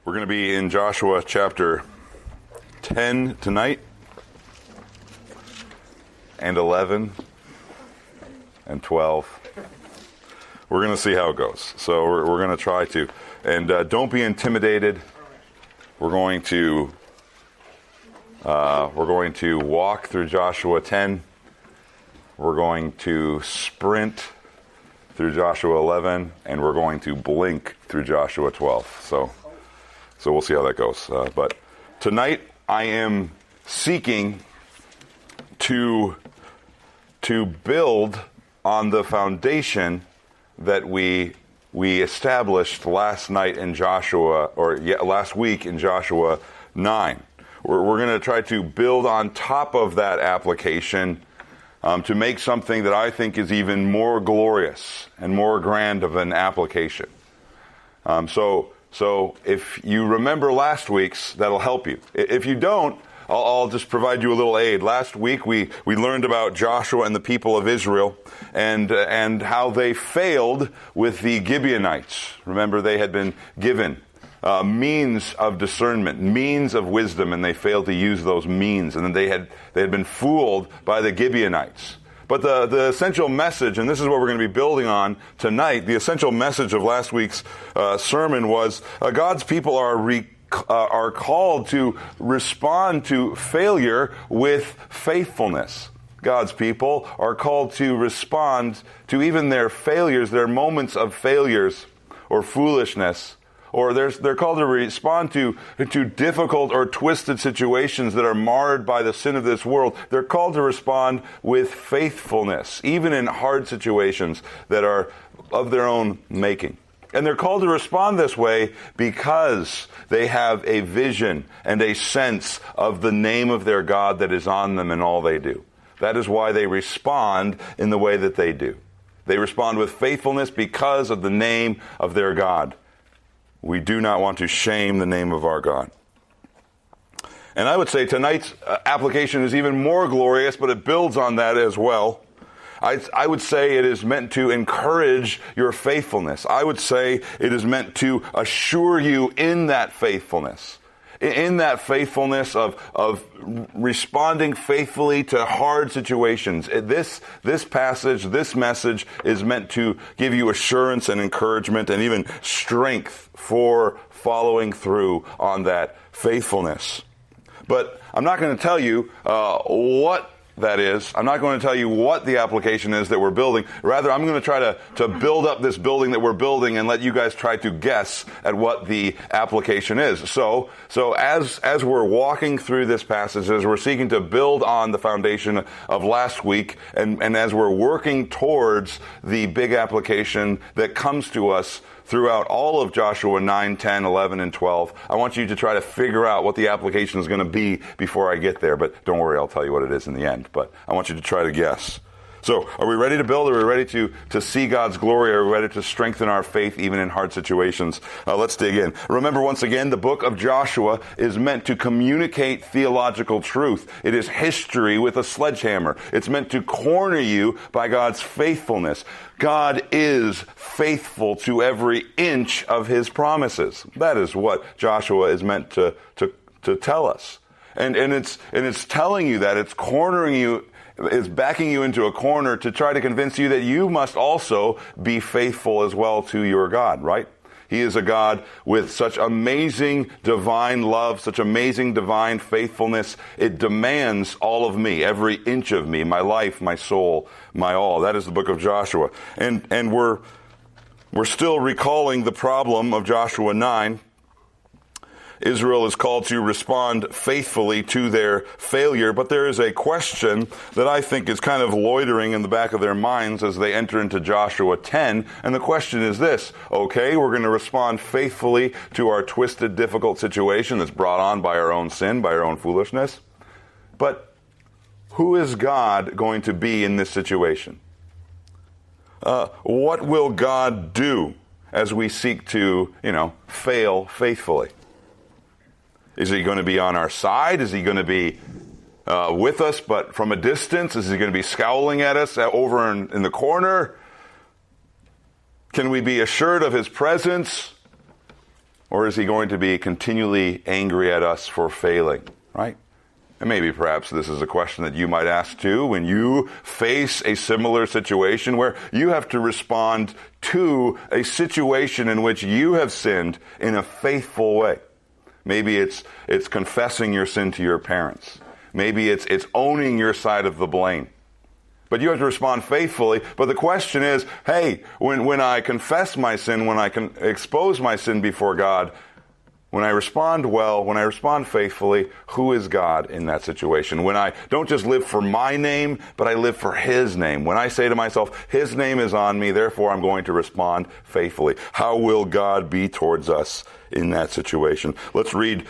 We're going to be in Joshua chapter 10 tonight, and 11, and 12. We're going to see how it goes. So we're going to try to. And don't be intimidated. We're going to walk through Joshua 10. We're going to sprint through Joshua 11, and we're going to blink through Joshua 12. So we'll see how that goes. But tonight I am seeking to build on the foundation that we established last night in Joshua, last week in Joshua 9. We're going to try to build on top of that application to make something that I think is even more glorious and more grand of an application. So if you remember last week's, that'll help you. If you don't, I'll just provide you a little aid. Last week we learned about Joshua and the people of Israel and how they failed with the Gibeonites. Remember, they had been given means of discernment, means of wisdom, and they failed to use those means. And then they had been fooled by the Gibeonites. But the essential message, and this is what we're going to be building on tonight, the essential message of last week's sermon was God's people are called to respond to failure with faithfulness. God's people are called to respond to even their failures, their moments of failures or foolishness, or they're called to respond to difficult or twisted situations that are marred by the sin of this world. They're called to respond with faithfulness, even in hard situations that are of their own making. And they're called to respond this way because they have a vision and a sense of the name of their God that is on them in all they do. That is why they respond in the way that they do. They respond with faithfulness because of the name of their God. We do not want to shame the name of our God. And I would say tonight's application is even more glorious, but it builds on that as well. I would say it is meant to encourage your faithfulness. I would say it is meant to assure you in that faithfulness. In that faithfulness of responding faithfully to hard situations. This passage, this message is meant to give you assurance and encouragement and even strength for following through on that faithfulness. But I'm not going to tell you what that is. I'm not going to tell you what the application is that we're building. Rather, I'm going to try to build up this building that we're building and let you guys try to guess at what the application is. So as we're walking through this passage, as we're seeking to build on the foundation of last week, and as we're working towards the big application that comes to us throughout all of Joshua 9, 10, 11, and 12, I want you to try to figure out what the application is going to be before I get there. But don't worry, I'll tell you what it is in the end. But I want you to try to guess. So, are we ready to build? Are we ready to see God's glory? Are we ready to strengthen our faith even in hard situations? Let's dig in. Remember, once again, the book of Joshua is meant to communicate theological truth. It is history with a sledgehammer. It's meant to corner you by God's faithfulness. God is faithful to every inch of his promises. That is what Joshua is meant to tell us. And it's telling you that, it's cornering you, is backing you into a corner to try to convince you that you must also be faithful as well to your God, right? He is a God with such amazing divine love, such amazing divine faithfulness. It demands all of me, every inch of me, my life, my soul, my all. That is the book of Joshua. And we're still recalling the problem of Joshua 9. Israel is called to respond faithfully to their failure, but there is a question that I think is kind of loitering in the back of their minds as they enter into Joshua 10, and the question is this: okay, we're going to respond faithfully to our twisted, difficult situation that's brought on by our own sin, by our own foolishness, but who is God going to be in this situation? What will God do as we seek to, fail faithfully? Is he going to be on our side? Is he going to be with us, but from a distance? Is he going to be scowling at us over in the corner? Can we be assured of his presence? Or is he going to be continually angry at us for failing, right? And maybe perhaps this is a question that you might ask too when you face a similar situation where you have to respond to a situation in which you have sinned in a faithful way. Maybe it's confessing your sin to your parents. Maybe it's owning your side of the blame. But you have to respond faithfully. But the question is, hey, when I confess my sin, when I can expose my sin before God, when I respond well, when I respond faithfully, who is God in that situation? When I don't just live for my name, but I live for His name. When I say to myself, His name is on me, therefore I'm going to respond faithfully. How will God be towards us in that situation? Let's read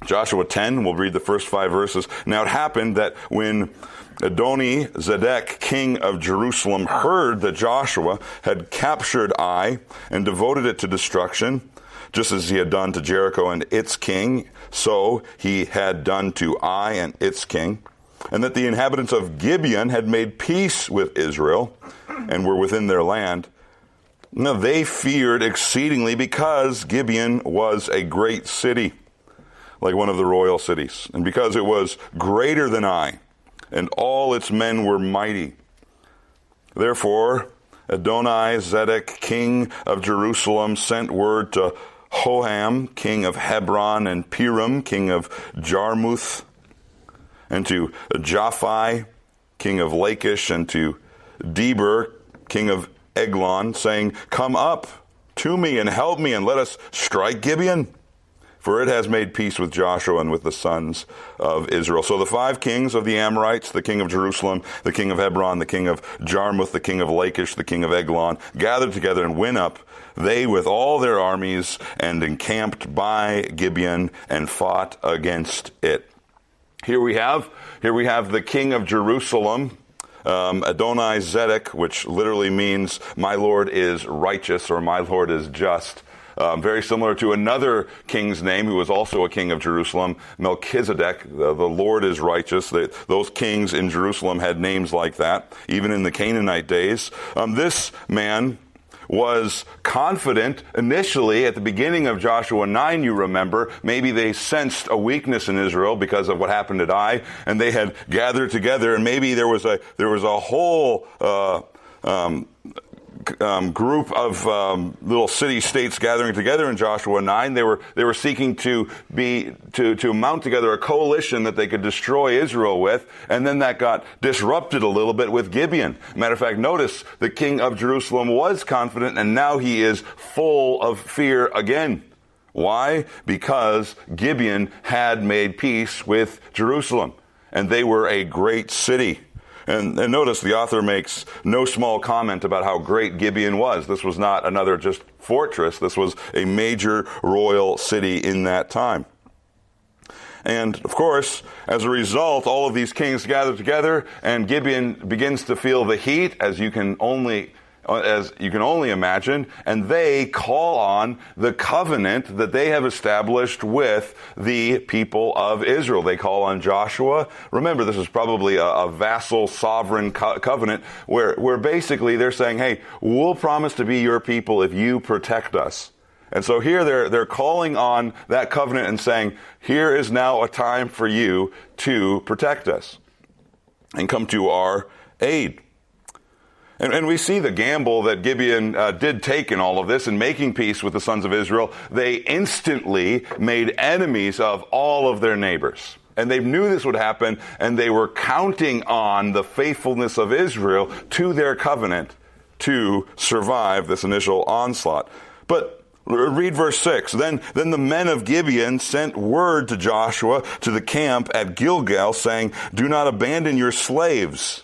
Joshua 10. We'll read the first 5 verses. Now it happened that when Adoni-Zedek, king of Jerusalem, heard that Joshua had captured Ai and devoted it to destruction, just as he had done to Jericho and its king, so he had done to Ai and its king, and that the inhabitants of Gibeon had made peace with Israel and were within their land. Now they feared exceedingly because Gibeon was a great city, like one of the royal cities, and because it was greater than Ai, and all its men were mighty. Therefore, Adoni-Zedek, king of Jerusalem, sent word to Hoham, king of Hebron, and Piram, king of Jarmuth, and to Japhi, king of Lachish, and to Deber, king of Eglon, saying, "Come up to me and help me, and let us strike Gibeon. For it has made peace with Joshua and with the sons of Israel." So the 5 kings of the Amorites, the king of Jerusalem, the king of Hebron, the king of Jarmuth, the king of Lachish, the king of Eglon, gathered together and went up, they with all their armies, and encamped by Gibeon and fought against it. Here we have the king of Jerusalem, Adoni-Zedek, which literally means my Lord is righteous or my Lord is just. Very similar to another king's name who was also a king of Jerusalem, Melchizedek. The Lord is righteous. Those kings in Jerusalem had names like that, even in the Canaanite days. This man was confident initially at the beginning of Joshua 9, you remember. Maybe they sensed a weakness in Israel because of what happened at Ai, and they had gathered together, and maybe there was a whole group of little city-states gathering together in Joshua 9. They were seeking to mount together a coalition that they could destroy Israel with, and then that got disrupted a little bit with Gibeon. Matter of fact, notice the king of Jerusalem was confident, and now he is full of fear again. Why? Because Gibeon had made peace with Jerusalem, and they were a great city. And notice the author makes no small comment about how great Gibeon was. This was not another just fortress. This was a major royal city in that time. And of course, as a result, all of these kings gather together, and Gibeon begins to feel the heat, as you can only imagine, and they call on the covenant that they have established with the people of Israel. They call on Joshua. Remember, this is probably a vassal sovereign covenant where basically they're saying, hey, we'll promise to be your people if you protect us. And so here they're calling on that covenant and saying, here is now a time for you to protect us and come to our aid. And we see the gamble that Gibeon did take in all of this in making peace with the sons of Israel. They instantly made enemies of all of their neighbors. And they knew this would happen, and they were counting on the faithfulness of Israel to their covenant to survive this initial onslaught. But read verse 6. Then the men of Gibeon sent word to Joshua to the camp at Gilgal, saying, "Do not abandon your slaves.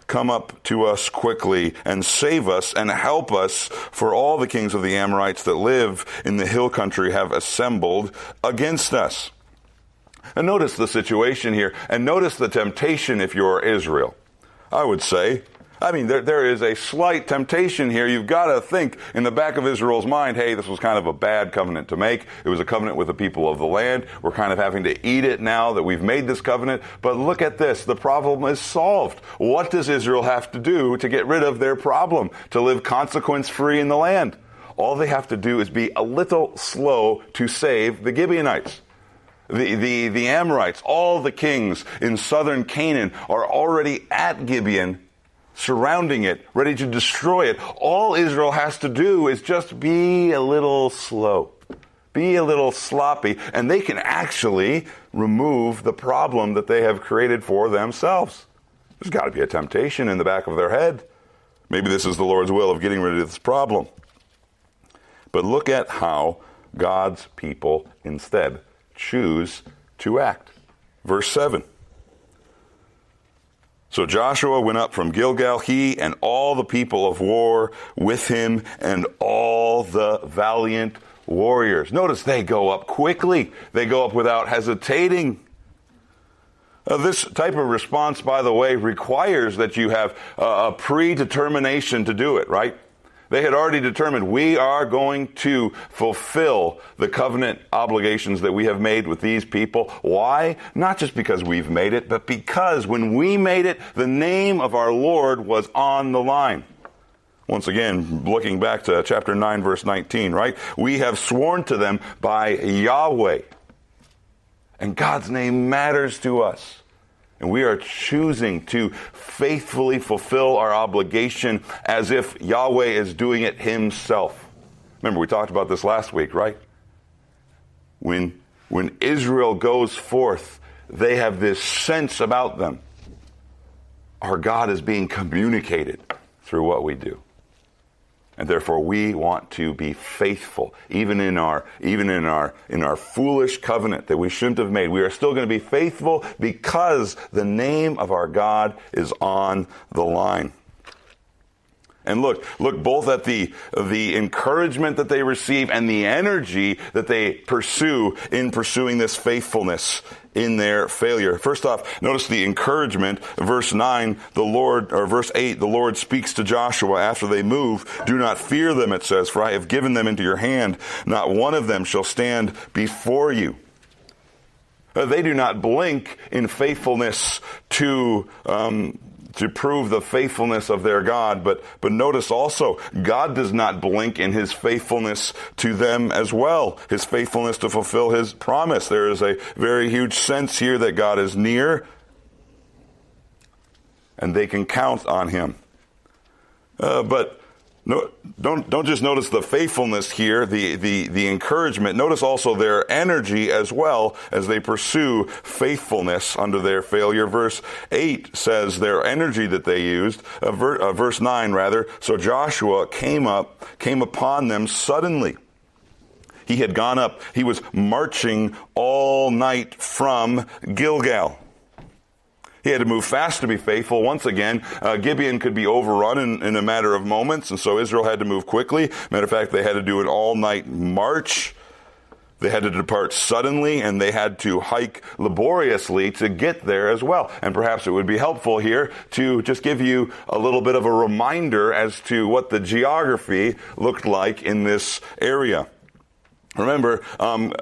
Come up to us quickly and save us and help us, for all the kings of the Amorites that live in the hill country have assembled against us." And notice the situation here, and notice the temptation if you're Israel. I would say, there is a slight temptation here. You've got to think in the back of Israel's mind, hey, this was kind of a bad covenant to make. It was a covenant with the people of the land. We're kind of having to eat it now that we've made this covenant. But look at this. The problem is solved. What does Israel have to do to get rid of their problem, to live consequence-free in the land? all they have to do is be a little slow to save the Gibeonites. The Amorites, all the kings in southern Canaan are already at Gibeon, surrounding it, ready to destroy it. All Israel has to do is just be a little slow, be a little sloppy, and they can actually remove the problem that they have created for themselves. There's got to be a temptation in the back of their head. Maybe this is the Lord's will of getting rid of this problem. But look at how God's people instead choose to act. Verse 7. So Joshua went up from Gilgal, he and all the people of war with him and all the valiant warriors. Notice they go up quickly. They go up without hesitating. This type of response, by the way, requires that you have a predetermination to do it, right? They had already determined we are going to fulfill the covenant obligations that we have made with these people. Why? Not just because we've made it, but because when we made it, the name of our Lord was on the line. Once again, looking back to chapter 9, verse 19, right? We have sworn to them by Yahweh. And God's name matters to us. And we are choosing to faithfully fulfill our obligation as if Yahweh is doing it himself. Remember, we talked about this last week, right? When Israel goes forth, they have this sense about them. Our God is being communicated through what we do. And therefore we want to be faithful, even in our foolish covenant that we shouldn't have made. We are still going to be faithful because the name of our God is on the line. And look both at the encouragement that they receive and the energy that they pursue in pursuing this faithfulness in their failure. First off, notice the encouragement. Verse 8, the Lord speaks to Joshua after they move. Do not fear them, it says, for I have given them into your hand. Not one of them shall stand before you. They do not blink in faithfulness to prove the faithfulness of their God. But notice also, God does not blink in his faithfulness to them as well. His faithfulness to fulfill his promise. There is a very huge sense here that God is near and they can count on him. But no, don't just notice the faithfulness here, the encouragement. Notice also their energy as well as they pursue faithfulness under their failure. Verse 8 says their energy that they used. Verse 9 rather. So Joshua came upon them suddenly. He had gone up. He was marching all night from Gilgal. He had to move fast to be faithful. Once again, Gibeon could be overrun in a matter of moments, and so Israel had to move quickly. Matter of fact, they had to do an all-night march. They had to depart suddenly, and they had to hike laboriously to get there as well. And perhaps it would be helpful here to just give you a little bit of a reminder as to what the geography looked like in this area. Remember,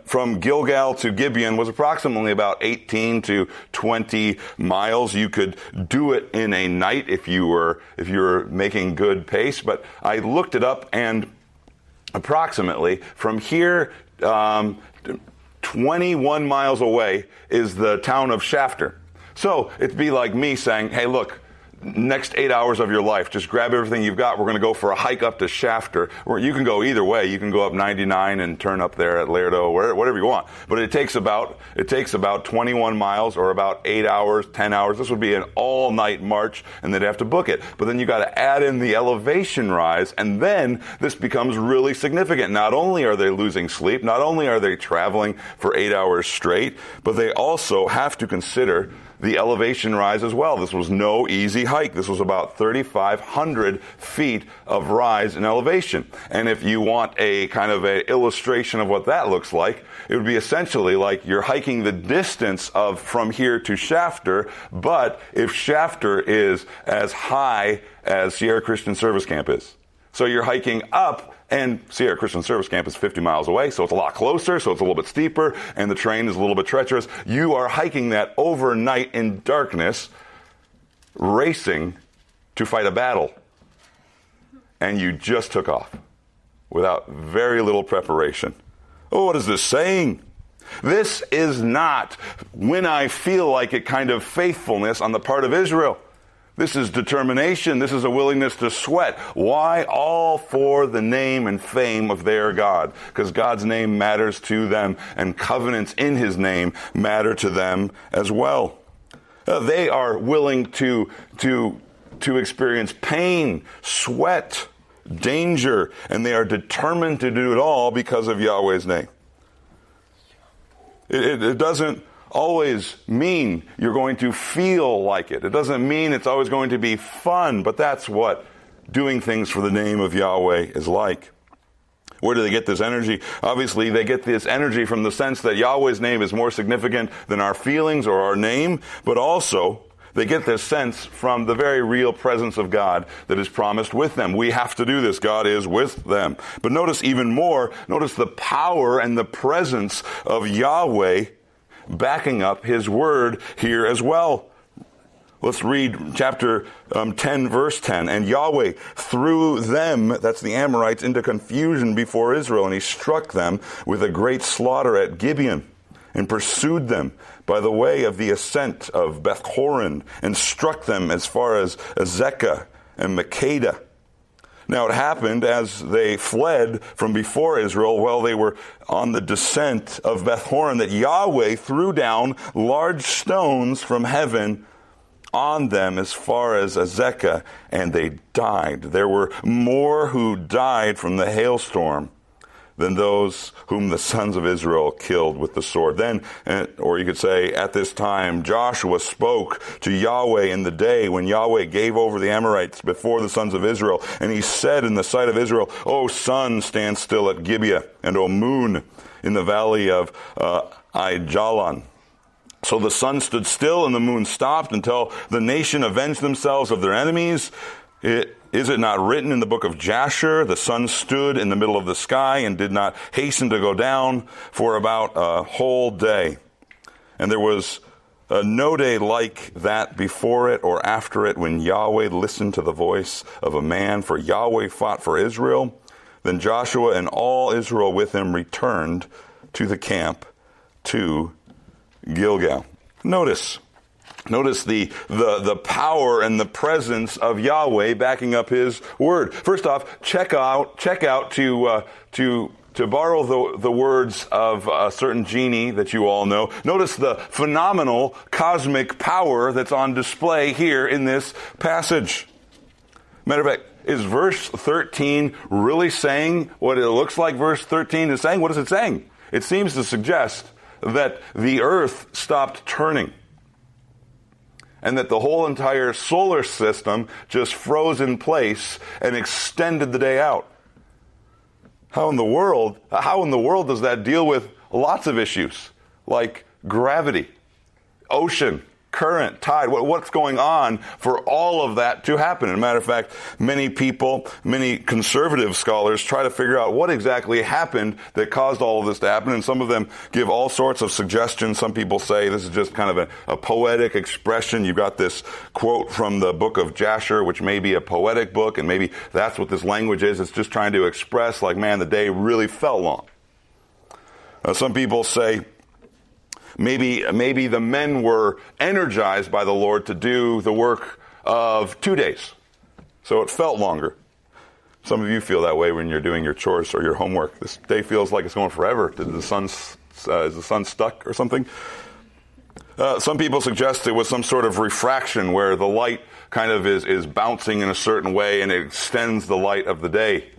from Gilgal to Gibeon was approximately about 18 to 20 miles. You could do it in a night if you were making good pace. But I looked it up, and approximately from here, 21 miles away is the town of Shafter. So it'd be like me saying, "Hey, look. Next 8 hours of your life, just grab everything you've got. We're going to go for a hike up to Shafter. Or you can go either way. You can go up 99 and turn up there at Lairdo, whatever you want. But it takes about 21 miles or about 8 hours, 10 hours. This would be an all-night march, and they'd have to book it. But then you got to add in the elevation rise, and then this becomes really significant. Not only are they losing sleep, not only are they traveling for 8 hours straight, but they also have to consider the elevation rise as well. This was no easy hike. This was about 3,500 feet of rise in elevation. And if you want a kind of an illustration of what that looks like, it would be essentially like you're hiking the distance of from here to Shafter, but if Shafter is as high as Sierra Christian Service Camp is. So you're hiking up, and Sierra Christian Service Camp is 50 miles away, so it's a lot closer, so it's a little bit steeper, and the terrain is a little bit treacherous. You are hiking that overnight in darkness, racing to fight a battle, and you just took off. without very little preparation. Oh, what is this saying? This is not, when I feel like it, kind of faithfulness on the part of Israel. This is determination. This is a willingness to sweat. Why? All for the name and fame of their God. Because God's name matters to them, and covenants in his name matter to them as well. They are willing to experience pain, sweat, danger, and they are determined to do it all because of Yahweh's name. It doesn't always mean you're going to feel like it. It doesn't mean it's always going to be fun, but that's what doing things for the name of Yahweh is like. Where do they get this energy? Obviously, they get this energy from the sense that Yahweh's name is more significant than our feelings or our name, but also they get this sense from the very real presence of God that is promised with them. We have to do this. God is with them. But notice even more, notice the power and the presence of Yahweh backing up his word here as well. Let's read chapter 10, verse 10. And Yahweh threw them, that's the Amorites, into confusion before Israel, and he struck them with a great slaughter at Gibeon, and pursued them by the way of the ascent of Beth-horon, and struck them as far as Azekah and Makkedah. Now it happened as they fled from before Israel while they were on the descent of Beth-horon that Yahweh threw down large stones from heaven on them as far as Azekah, and they died. There were more who died from the hailstorm than those whom the sons of Israel killed with the sword. Then, or you could say, at this time, Joshua spoke to Yahweh in the day when Yahweh gave over the Amorites before the sons of Israel. And he said in the sight of Israel, O sun, stand still at Gibeah, and O moon, in the valley of Aijalon. So the sun stood still and the moon stopped until the nation avenged themselves of their enemies. Is it not written in the book of Jasher, the sun stood in the middle of the sky and did not hasten to go down for about a whole day? And there was no day like that before it or after it when Yahweh listened to the voice of a man, for Yahweh fought for Israel. Then Joshua and all Israel with him returned to the camp to Gilgal. Notice the power and the presence of Yahweh backing up his word. First off, check out to borrow the words of a certain genie that you all know. Notice the phenomenal cosmic power that's on display here in this passage. Matter of fact, is verse 13 really saying what it looks like verse 13 is saying? What is it saying? It seems to suggest that the earth stopped turning and that the whole entire solar system just froze in place and extended the day out. How in the world does that deal with lots of issues like gravity, ocean, current, tide? What's going on for all of that to happen? As a matter of fact, many conservative scholars try to figure out what exactly happened that caused all of this to happen, and some of them give all sorts of suggestions. Some people say this is just kind of a poetic expression. You've got this quote from the book of Jasher, which may be a poetic book, and maybe that's what this language is. It's just trying to express, like, man, the day really felt long. Some people say Maybe the men were energized by the Lord to do the work of 2 days, so it felt longer. Some of you feel that way when you're doing your chores or your homework. This day feels like it's going forever. Is the sun stuck or something? Some people suggest it was some sort of refraction where the light kind of is bouncing in a certain way and it extends the light of the day.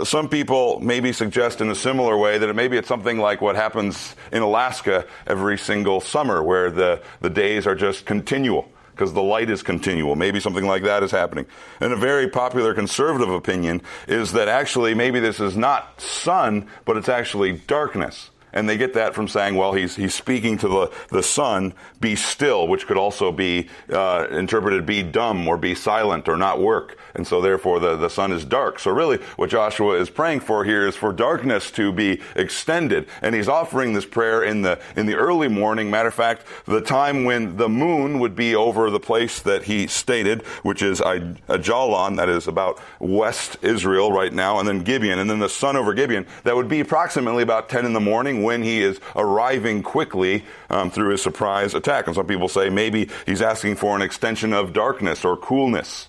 Some people maybe suggest in a similar way that maybe it's something like what happens in Alaska every single summer, where the days are just continual because the light is continual. Maybe something like that is happening. And a very popular conservative opinion is that actually maybe this is not sun, but it's actually darkness. And they get that from saying, well, he's speaking to the sun, be still, which could also be interpreted be dumb or be silent or not work. And so therefore the sun is dark. So really what Joshua is praying for here is for darkness to be extended. And he's offering this prayer in the early morning. Matter of fact, the time when the moon would be over the place that he stated, which is Ajalon, that is about West Israel right now, and then Gibeon, and then the sun over Gibeon. That would be approximately about 10 in the morning when he is arriving quickly through his surprise attack. And some people say maybe he's asking for an extension of darkness or coolness.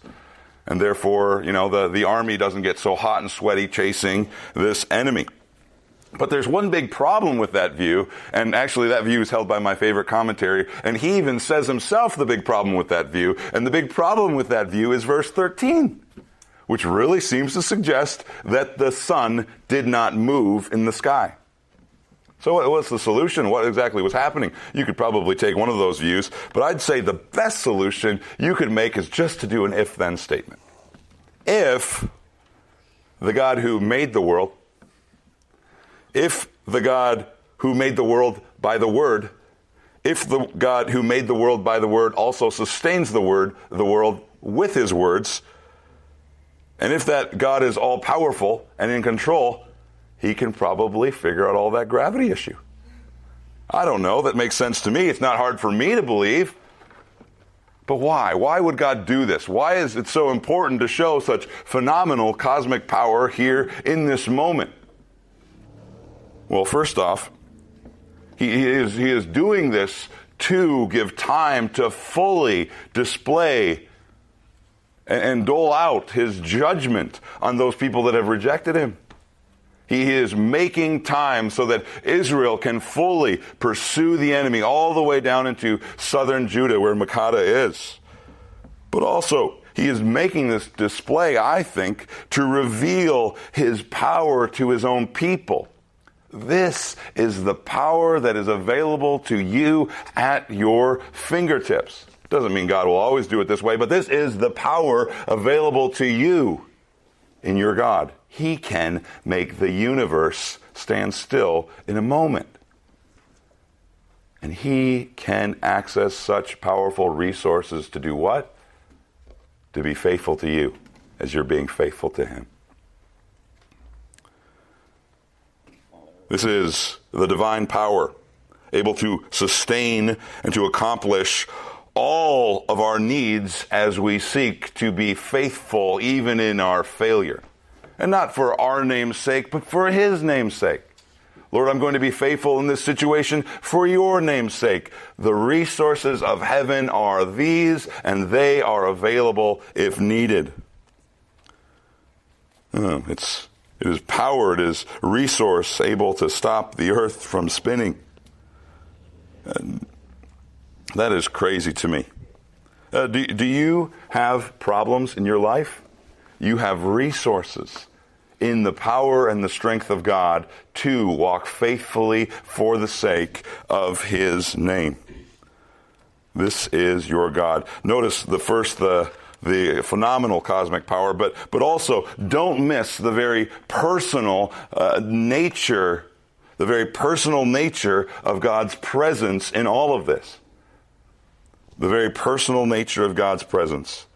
And therefore, the army doesn't get so hot and sweaty chasing this enemy. But there's one big problem with that view, and actually that view is held by my favorite commentary, and he even says himself the big problem with that view. And the big problem with that view is verse 13, which really seems to suggest that the sun did not move in the sky. So what's the solution? What exactly was happening? You could probably take one of those views, but I'd say the best solution you could make is just to do an if-then statement. If the God who made the world, if the God who made the world by the Word, if the God who made the world by the Word also sustains the world with His words, and if that God is all-powerful and in control, He can probably figure out all that gravity issue. I don't know. That makes sense to me. It's not hard for me to believe. But why? Why would God do this? Why is it so important to show such phenomenal cosmic power here in this moment? Well, first off, he is doing this to give time to fully display and dole out His judgment on those people that have rejected Him. He is making time so that Israel can fully pursue the enemy all the way down into southern Judah where Makkedah is. But also, He is making this display, I think, to reveal His power to His own people. This is the power that is available to you at your fingertips. Doesn't mean God will always do it this way, but this is the power available to you in your God. He can make the universe stand still in a moment. And He can access such powerful resources to do what? To be faithful to you as you're being faithful to Him. This is the divine power, able to sustain and to accomplish all of our needs as we seek to be faithful even in our failure. And not for our name's sake, but for His name's sake. Lord, I'm going to be faithful in this situation for your name's sake. The resources of heaven are these, and they are available if needed. It is power, it is resource able to stop the earth from spinning. And that is crazy to me. Do you have problems in your life? You have resources in the power and the strength of God to walk faithfully for the sake of His name. This is your God. Notice the phenomenal cosmic power, but also don't miss the very personal nature of God's presence in all of this. The very personal nature of God's presence.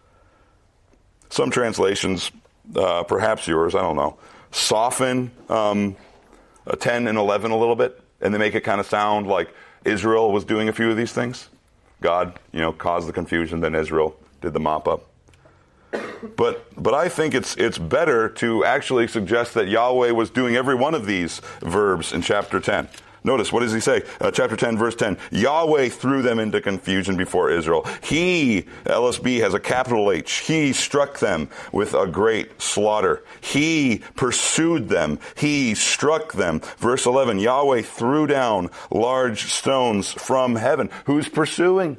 Some translations, perhaps yours, I don't know, soften 10 and 11 a little bit, and they make it kind of sound like Israel was doing a few of these things. God, caused the confusion, then Israel did the mop up. But I think it's better to actually suggest that Yahweh was doing every one of these verbs in chapter 10. Notice, what does he say? Chapter 10, verse 10. Yahweh threw them into confusion before Israel. He, LSB has a capital H, He struck them with a great slaughter. He pursued them. He struck them. Verse 11, Yahweh threw down large stones from heaven. Who's pursuing?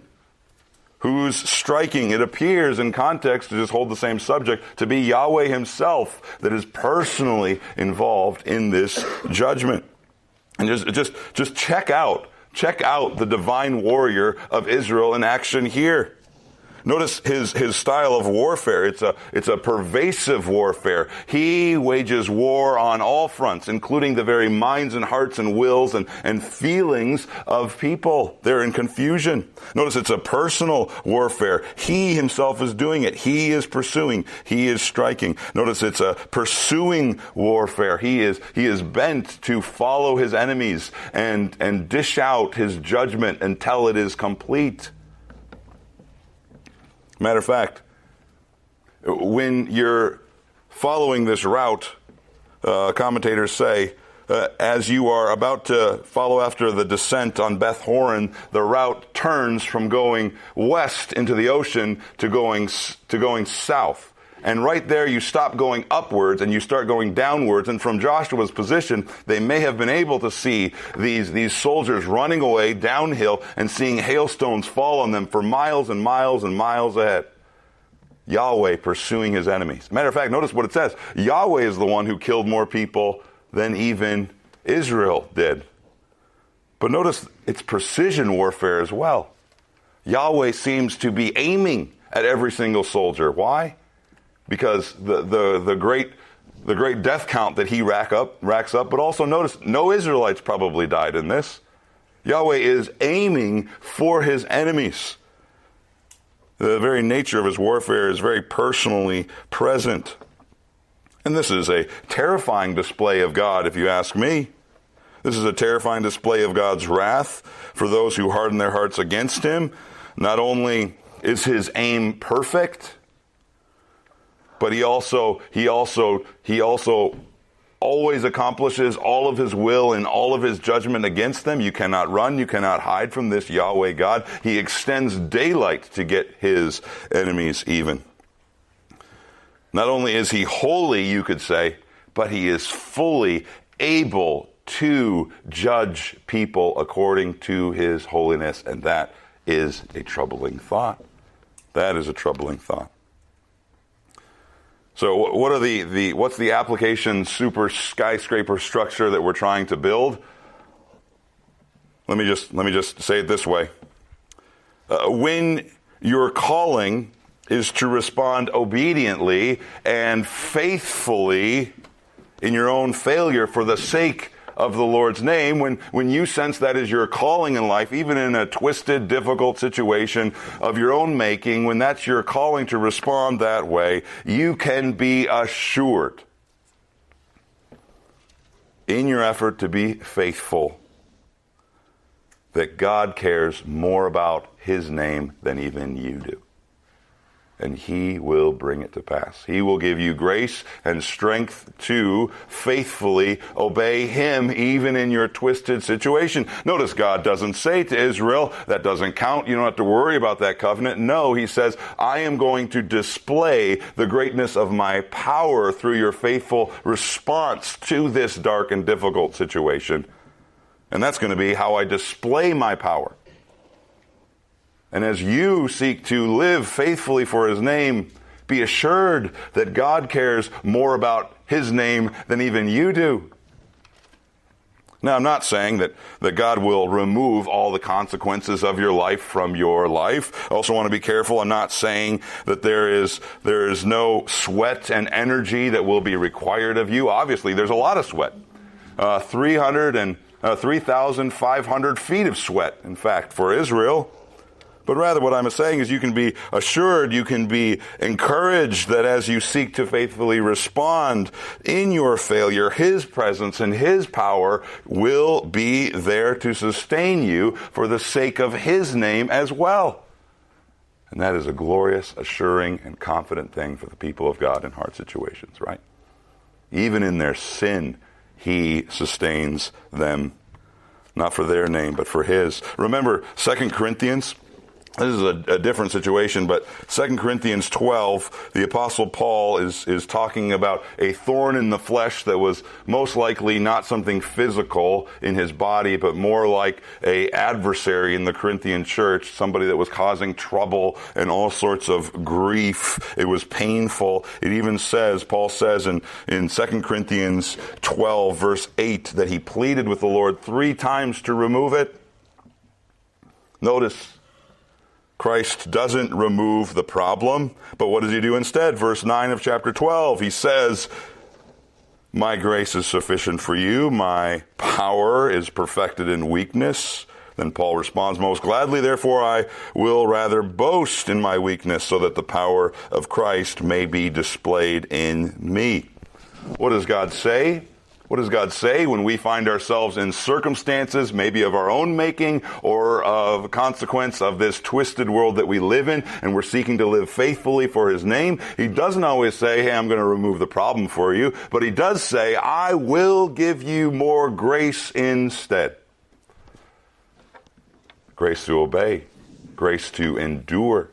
Who's striking? It appears in context to just hold the same subject to be Yahweh Himself that is personally involved in this judgment. And just check out the divine warrior of Israel in action here. Notice his style of warfare. It's a pervasive warfare. He wages war on all fronts, including the very minds and hearts and wills and feelings of people. They're in confusion. Notice it's a personal warfare. He himself is doing it. He is pursuing. He is striking. Notice it's a pursuing warfare. He is bent to follow his enemies and dish out his judgment until it is complete. Matter of fact, when you're following this route, commentators say, as you are about to follow after the descent on Beth Horon, the route turns from going west into the ocean to going south. And right there you stop going upwards and you start going downwards. And from Joshua's position, they may have been able to see these soldiers running away downhill and seeing hailstones fall on them for miles and miles and miles ahead. Yahweh pursuing his enemies. Matter of fact, notice what it says. Yahweh is the one who killed more people than even Israel did. But notice it's precision warfare as well. Yahweh seems to be aiming at every single soldier. Why? Because the great death count that he racks up, but also notice no Israelites probably died in this. Yahweh is aiming for his enemies. The very nature of his warfare is very personally present. And this is a terrifying display of God, if you ask me. This is a terrifying display of God's wrath for those who harden their hearts against him. Not only is his aim perfect, but he also always accomplishes all of his will and all of his judgment against them. You cannot run, you cannot hide from this Yahweh God. He extends daylight to get his enemies even. Not only is he holy, you could say, but he is fully able to judge people according to his holiness, and that is a troubling thought. That is a troubling thought. So what are what's the application super skyscraper structure that we're trying to build? Let me just say it this way. When your calling is to respond obediently and faithfully in your own failure for the sake of the Lord's name, when you sense that is your calling in life, even in a twisted, difficult situation of your own making, when that's your calling to respond that way, you can be assured in your effort to be faithful that God cares more about his name than even you do. And he will bring it to pass. He will give you grace and strength to faithfully obey him even in your twisted situation. Notice God doesn't say to Israel, that doesn't count, you don't have to worry about that covenant. No, he says, I am going to display the greatness of my power through your faithful response to this dark and difficult situation. And that's going to be how I display my power. And as you seek to live faithfully for his name, be assured that God cares more about his name than even you do. Now, I'm not saying that God will remove all the consequences of your life from your life. I also want to be careful. I'm not saying that there is no sweat and energy that will be required of you. Obviously, there's a lot of sweat. 3,500 feet of sweat, in fact, for Israel. But rather what I'm saying is you can be assured, you can be encouraged that as you seek to faithfully respond in your failure, his presence and his power will be there to sustain you for the sake of his name as well. And that is a glorious, assuring, and confident thing for the people of God in hard situations, right? Even in their sin, he sustains them, not for their name, but for his. Remember 2 Corinthians. This is a different situation, but 2 Corinthians 12, the Apostle Paul is talking about a thorn in the flesh that was most likely not something physical in his body, but more like a adversary in the Corinthian church, somebody that was causing trouble and all sorts of grief. It was painful. It even says, Paul says in 2 Corinthians 12, verse 8, that he pleaded with the Lord 3 times to remove it. Notice Christ doesn't remove the problem, but what does he do instead? Verse 9 of chapter 12, he says, my grace is sufficient for you. My power is perfected in weakness. Then Paul responds, most gladly, therefore, I will rather boast in my weakness so that the power of Christ may be displayed in me. What does God say? What does God say when we find ourselves in circumstances, maybe of our own making or of a consequence of this twisted world that we live in, and we're seeking to live faithfully for his name? He doesn't always say, hey, I'm going to remove the problem for you, but he does say, I will give you more grace instead. Grace to obey, grace to endure,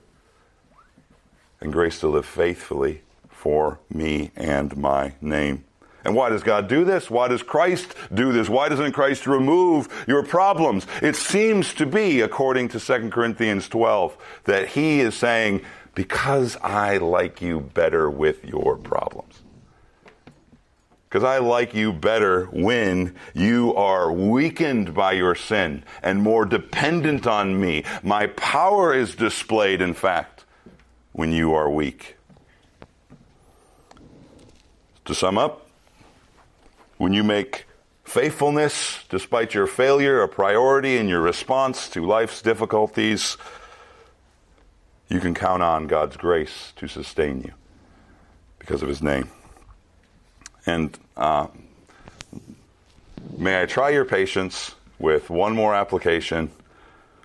and grace to live faithfully for me and my name. And why does God do this? Why does Christ do this? Why doesn't Christ remove your problems? It seems to be, according to 2 Corinthians 12, that he is saying, because I like you better with your problems. Because I like you better when you are weakened by your sin and more dependent on me. My power is displayed, in fact, when you are weak. To sum up, when you make faithfulness, despite your failure, a priority in your response to life's difficulties, you can count on God's grace to sustain you because of his name. And may I try your patience with one more application,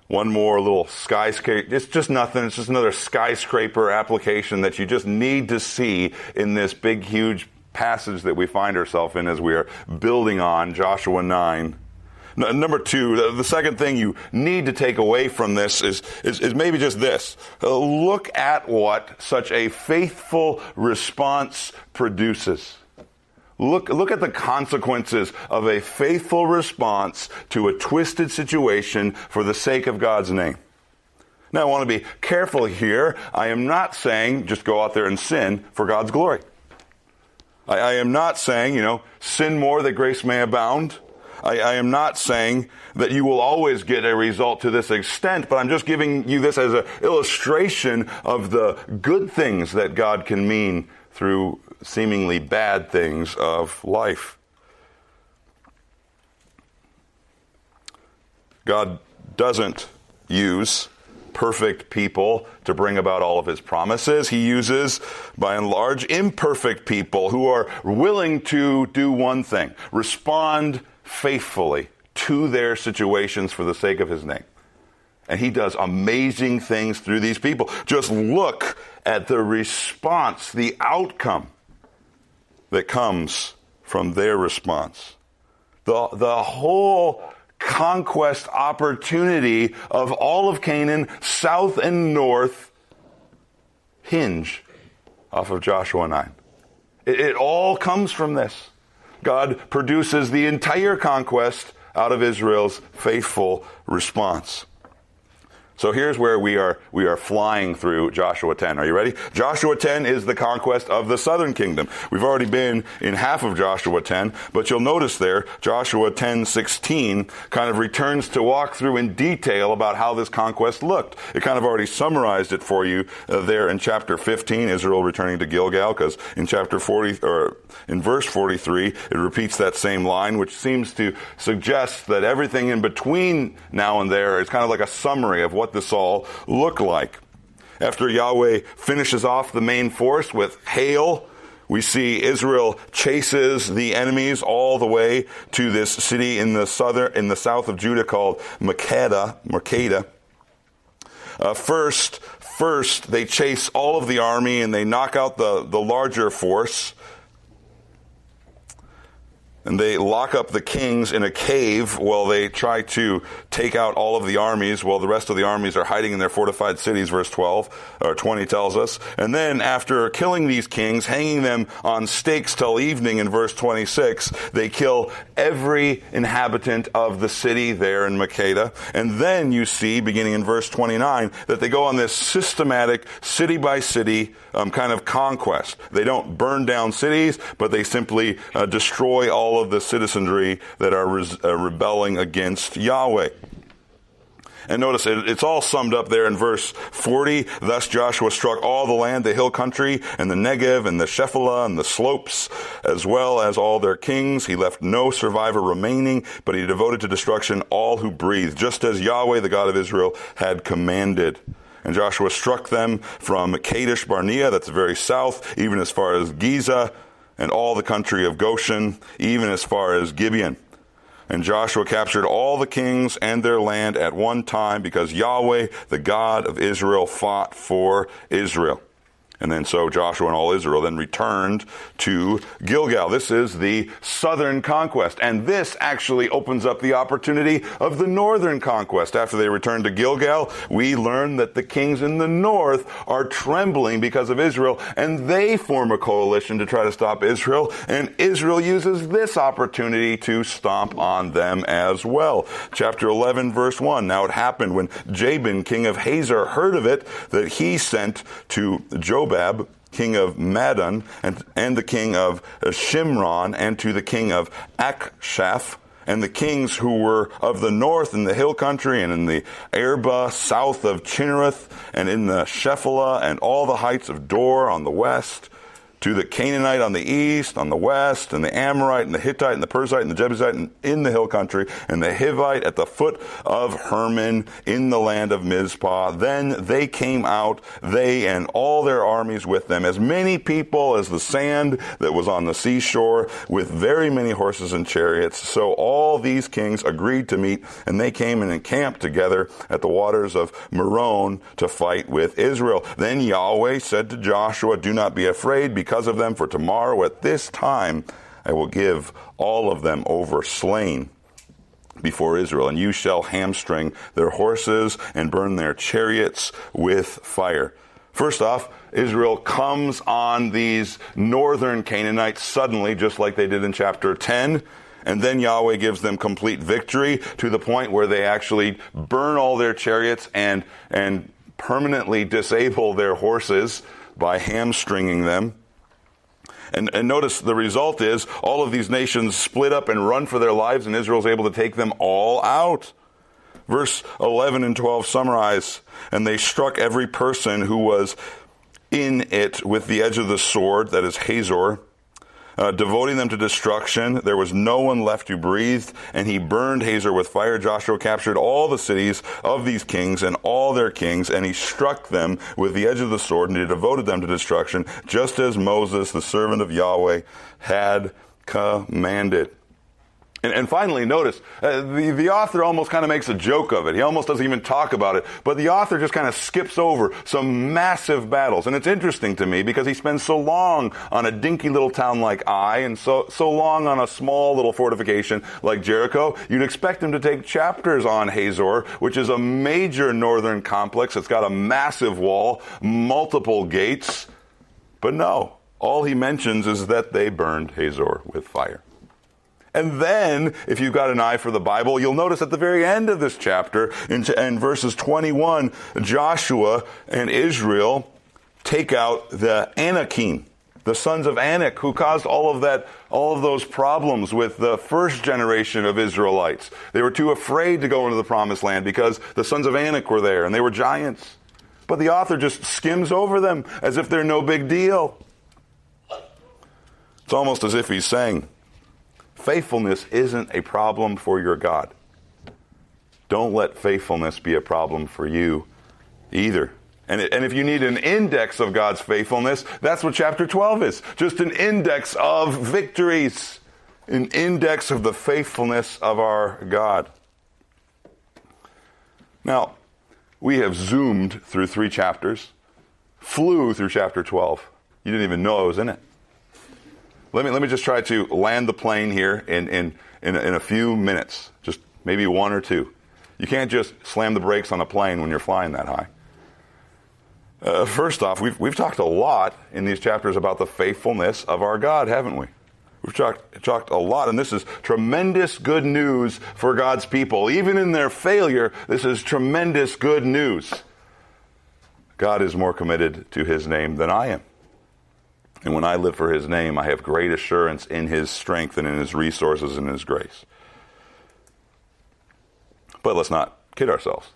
one more little skyscraper. It's just nothing. It's just another skyscraper application that you just need to see in this big, huge passage that we find ourselves in as we are building on Joshua 9. Number two, the second thing you need to take away from this is maybe just this. Look at what such a faithful response produces. Look at the consequences of a faithful response to a twisted situation for the sake of God's name. Now, I want to be careful here. I am not saying just go out there and sin for God's glory. I am not saying, sin more that grace may abound. I am not saying that you will always get a result to this extent, but I'm just giving you this as an illustration of the good things that God can mean through seemingly bad things of life. God doesn't use perfect people to bring about all of his promises. He uses, by and large, imperfect people who are willing to do one thing: respond faithfully to their situations for the sake of his name. And he does amazing things through these people. Just look at the response, the outcome that comes from their response. The whole conquest opportunity of all of Canaan, south and north, hinge off of Joshua 9. It all comes from this. God produces the entire conquest out of Israel's faithful response. So here's where we are flying through Joshua 10. Are you ready? Joshua 10 is the conquest of the southern kingdom. We've already been in half of Joshua 10, but you'll notice there, Joshua 10:16 kind of returns to walk through in detail about how this conquest looked. It kind of already summarized it for you there in chapter 15, Israel returning to Gilgal, because in chapter 40, or in verse 43, it repeats that same line, which seems to suggest that everything in between now and there is kind of like a summary of what this all looked like. After Yahweh finishes off the main force with hail, we see Israel chases the enemies all the way to this city in the south of Judah called Makkedah. First, they chase all of the army and they knock out the larger force. And they lock up the kings in a cave while they try to take out all of the armies, while the rest of the armies are hiding in their fortified cities, verse 20 tells us. And then after killing these kings, hanging them on stakes till evening in verse 26, they kill every inhabitant of the city there in Makkedah. And then you see, beginning in verse 29, that they go on this systematic city by city kind of conquest. They don't burn down cities, but they simply destroy all of the citizenry that are rebelling against Yahweh. And notice it's all summed up there in verse 40. Thus Joshua struck all the land, the hill country, and the Negev, and the Shephelah, and the slopes, as well as all their kings. He left no survivor remaining, but he devoted to destruction all who breathed, just as Yahweh, the God of Israel, had commanded. And Joshua struck them from Kadesh Barnea, that's the very south, even as far as Giza, and all the country of Goshen, even as far as Gibeon. And Joshua captured all the kings and their land at one time, because Yahweh, the God of Israel, fought for Israel. And then so Joshua and all Israel then returned to Gilgal. This is the southern conquest. And this actually opens up the opportunity of the northern conquest. After they return to Gilgal, we learn that the kings in the north are trembling because of Israel, and they form a coalition to try to stop Israel. And Israel uses this opportunity to stomp on them as well. Chapter 11, verse 1. Now it happened when Jabin, king of Hazor, heard of it, that he sent to Jobab, king of Madon, and the king of Shimron, and to the king of Akshaph, and the kings who were of the north in the hill country, and in the Arba south of Chinnereth, and in the Shephelah, and all the heights of Dor on the west, to the Canaanite on the east, on the west, and the Amorite, and the Hittite, and the Perizzite, and the Jebusite in the hill country, and the Hivite at the foot of Hermon in the land of Mizpah. Then they came out, they and all their armies with them, as many people as the sand that was on the seashore, with very many horses and chariots. So all these kings agreed to meet, and they came and encamped together at the waters of Meron to fight with Israel. Then Yahweh said to Joshua, do not be afraid because of them, for tomorrow at this time I will give all of them over slain before Israel, and you shall hamstring their horses and burn their chariots with fire. First off, Israel comes on these northern Canaanites suddenly, just like they did in chapter 10. And then Yahweh gives them complete victory to the point where they actually burn all their chariots and permanently disable their horses by hamstringing them. And notice the result is all of these nations split up and run for their lives, and Israel's able to take them all out. Verse 11 and 12 summarize, and they struck every person who was in it with the edge of the sword, that is Hazor, devoting them to destruction. There was no one left who breathed, and he burned Hazor with fire. Joshua captured all the cities of these kings and all their kings, and he struck them with the edge of the sword, and he devoted them to destruction, just as Moses, the servant of Yahweh, had commanded. And finally, notice, the author almost kind of makes a joke of it. He almost doesn't even talk about it. But the author just kind of skips over some massive battles. And it's interesting to me because he spends so long on a dinky little town like Ai, and so long on a small little fortification like Jericho. You'd expect him to take chapters on Hazor, which is a major northern complex. It's got a massive wall, multiple gates. But no, all he mentions is that they burned Hazor with fire. And then, if you've got an eye for the Bible, you'll notice at the very end of this chapter, in verses 21, Joshua and Israel take out the Anakim, the sons of Anak, who caused all of those problems with the first generation of Israelites. They were too afraid to go into the promised land because the sons of Anak were there, and they were giants. But the author just skims over them as if they're no big deal. It's almost as if he's saying, faithfulness isn't a problem for your God. Don't let faithfulness be a problem for you either. And if you need an index of God's faithfulness, that's what chapter 12 is. Just an index of victories. An index of the faithfulness of our God. Now, we have zoomed through 3 chapters, flew through chapter 12. You didn't even know I was in it. Let me just try to land the plane here in a few minutes, just maybe 1 or 2. You can't just slam the brakes on a plane when you're flying that high. First off, we've talked a lot in these chapters about the faithfulness of our God, haven't we? We've talked a lot, and this is tremendous good news for God's people. Even in their failure, this is tremendous good news. God is more committed to His name than I am. And when I live for His name, I have great assurance in His strength and in His resources and His grace. But let's not kid ourselves.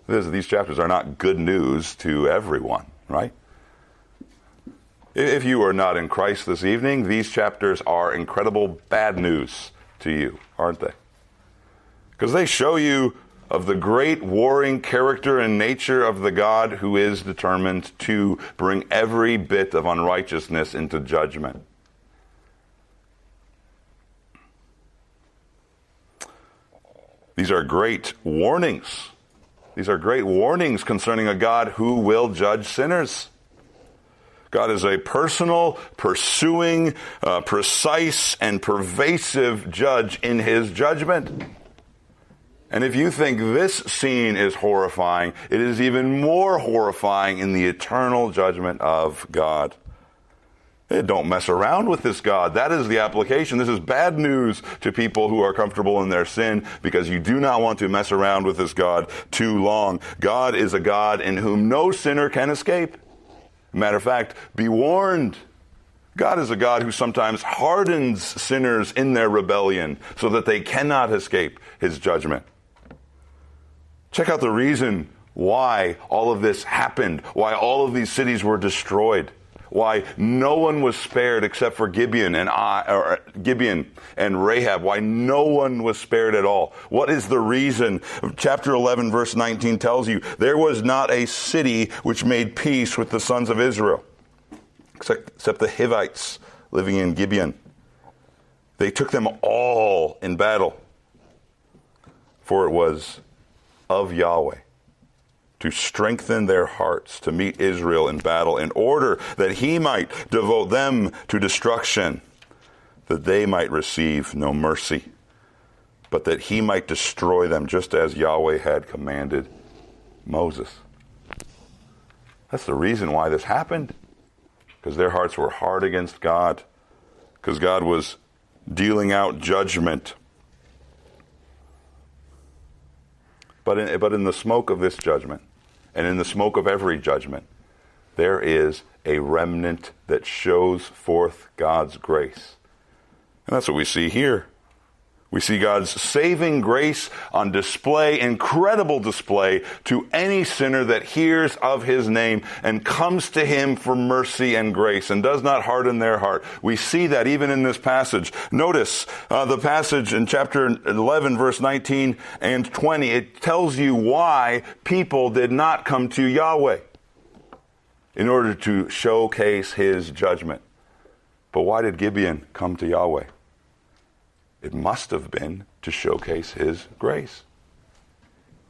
These chapters are not good news to everyone, right? If you are not in Christ this evening, these chapters are incredible bad news to you, aren't they? Because they show you of the great warring character and nature of the God who is determined to bring every bit of unrighteousness into judgment. These are great warnings. These are great warnings concerning a God who will judge sinners. God is a personal, pursuing, precise, and pervasive judge in his judgment. And if you think this scene is horrifying, it is even more horrifying in the eternal judgment of God. Don't mess around with this God. That is the application. This is bad news to people who are comfortable in their sin, because you do not want to mess around with this God too long. God is a God in whom no sinner can escape. Matter of fact, be warned. God is a God who sometimes hardens sinners in their rebellion so that they cannot escape his judgment. Check out the reason why all of this happened, why all of these cities were destroyed, why no one was spared except for Gibeon and Rahab, why no one was spared at all. What is the reason? Chapter 11, verse 19 tells you, there was not a city which made peace with the sons of Israel, except the Hivites living in Gibeon. They took them all in battle, for it was of Yahweh to strengthen their hearts to meet Israel in battle, in order that he might devote them to destruction, that they might receive no mercy, but that he might destroy them, just as Yahweh had commanded Moses. That's the reason why this happened, because their hearts were hard against God, because God was dealing out judgment. But in the smoke of this judgment, and in the smoke of every judgment, there is a remnant that shows forth God's grace. And that's what we see here. We see God's saving grace on display, incredible display, to any sinner that hears of his name and comes to him for mercy and grace and does not harden their heart. We see that even in this passage. Notice the passage in chapter 11, verse 19 and 20. It tells you why people did not come to Yahweh in order to showcase his judgment. But why did Gibeon come to Yahweh? It must have been to showcase his grace.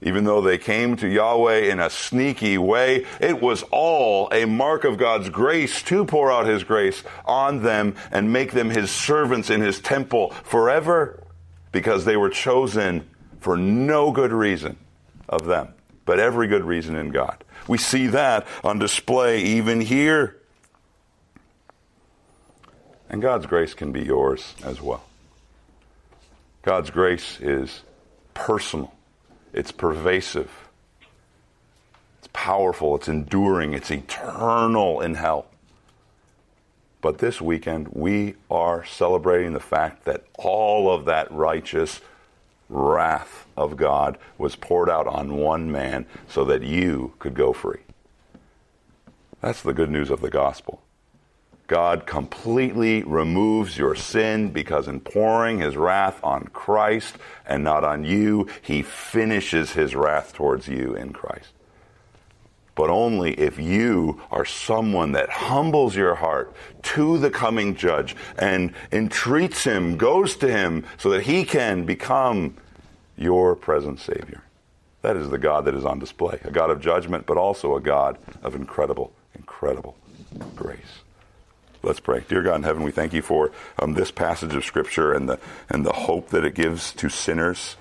Even though they came to Yahweh in a sneaky way, it was all a mark of God's grace to pour out his grace on them and make them his servants in his temple forever, because they were chosen for no good reason of them, but every good reason in God. We see that on display even here. And God's grace can be yours as well. God's grace is personal. It's pervasive. It's powerful. It's enduring. It's eternal in hell. But this weekend, we are celebrating the fact that all of that righteous wrath of God was poured out on one man so that you could go free. That's the good news of the gospel. God completely removes your sin, because in pouring his wrath on Christ and not on you, he finishes his wrath towards you in Christ. But only if you are someone that humbles your heart to the coming judge and entreats him, goes to him so that he can become your present Savior. That is the God that is on display, a God of judgment, but also a God of incredible, incredible grace. Let's pray. Dear God in heaven, we thank you for this passage of Scripture and the hope that it gives to sinners,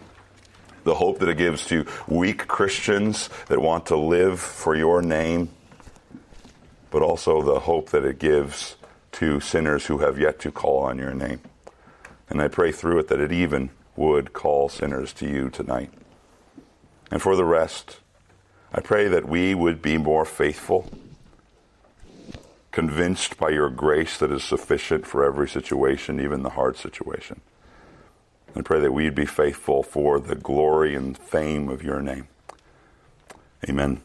the hope that it gives to weak Christians that want to live for your name, but also the hope that it gives to sinners who have yet to call on your name. And I pray through it that it even would call sinners to you tonight. And for the rest, I pray that we would be more faithful, convinced by your grace that is sufficient for every situation, even the hard situation. And pray that we'd be faithful for the glory and fame of your name. Amen.